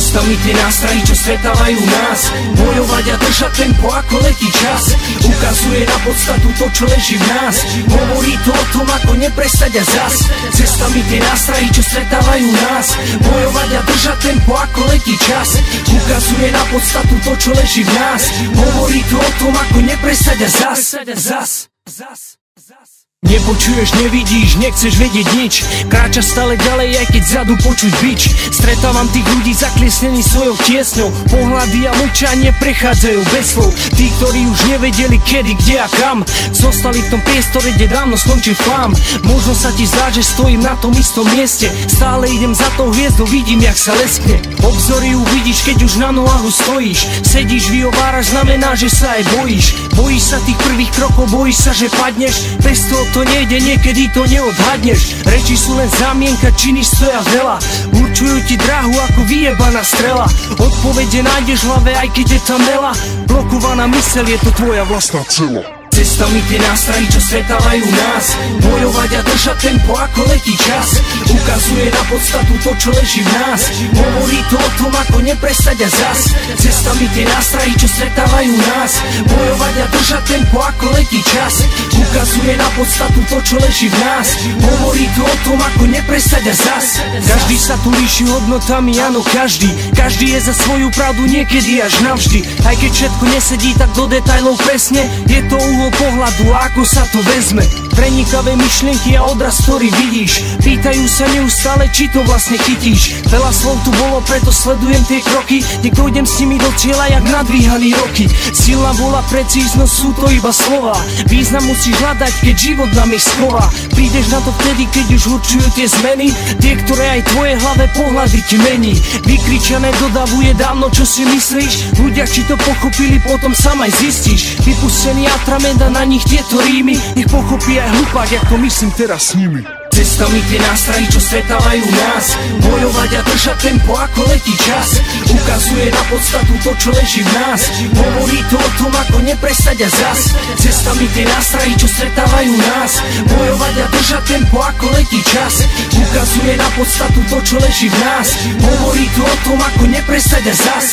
Cestami tie nástrahy, čo stretávajú nás, bojovať a držať tempo ako letí čas. Ukazuje na podstatu to, čo leží v nás, hovorí to o tom, ako neprestať a zas. Cestami tie nástrahy, čo stretávajú nás, bojovať a držať tempo ako letí čas. Ukazuje na podstatu to, čo leží v nás, hovorí to o tom, ako neprestať a zas. Nepočuješ, nevidíš, nechceš vedieť nič, kráča stále ďalej, aj keď zadu počuť bič. Stretávam tých ľudí zakliesnení svojou tiesňou, pohľady a mlčanie prechádzajú bez slov. Tí, ktorí už nevedeli kedy, kde a kam, zostali v tom priestore, kde dávno skončil flám. Možno sa ti zdá, že stojím na tom istom mieste, stále idem za tou hviezdou, vidím, jak sa leskne. Obzory uvidíš, keď už na nohahu stojíš, sedíš, vyhováraš, znamená, že sa aj bojíš. Bojíš sa tých prvých krokov, bojíš sa, že padneš, bez toho to nejde, niekedy to neodhadneš. Reči sú len zámienka, činy stoja veľa, určujú ti dráhu ako vyjebaná strela. Odpovede nájdeš v hlave, aj keď je tam veľa, blokovaná myseľ, je to tvoja vlastná cela. Cestami tie nástrahy, čo stretávajú nás, bojovať a držať tempo ako letí čas. Ukazuje na podstatu to, čo leží v nás, hovorí to o tom, ako neprestať a zas. Cestami tie nástrahy, čo stretávajú nás, bojovať a držať tempo ako letí čas. Ukazuje na podstatu to, čo leží v nás, hovorí to o tom, ako neprestať a zas. Každý sa tu líši hodnotami, áno každý je za svoju pravdu niekedy až navždy. Aj keď všetko nesedí tak do detailov presne, je to pohľadu a ako sa to vezme. Prenikavé myšlienky a odraz, ktorý vidíš, pýtajú sa neustále, či to vlastne chytíš. Veľa slov tu bolo, preto sledujem tie kroky, niekto idem s nimi do cieľa jak nadvíhaný roky. Silná bola, precíznosť, sú to iba slova, význam musíš hľadať, keď život nám ich schová. Prídeš na to vtedy, keď už určujú tie zmeny, tie, ktoré aj tvoje hlave pohľady ti mení. Vykričané dodavuje dávno, čo si myslíš, ľudia, či to pochopili, potom sám aj zistíš. Vypustený atrament a na nich tieto rímy, nech pochopí aj hlupák, jak to myslím teraz s nimi. Cestami tie nástrahy, čo stretávajú nás, bojovať a držať tempo ako letí čas. Ukazuje na podstatu to, čo leží v nás, hovorí to o tom, ako neprestať a zas. Cestami tie nástrahy, čo stretávajú nás, bojovať a držať tempo ako letí čas. Ukazuje na podstatu to, čo leží v nás, hovorí to o tom, ako neprestať a zas.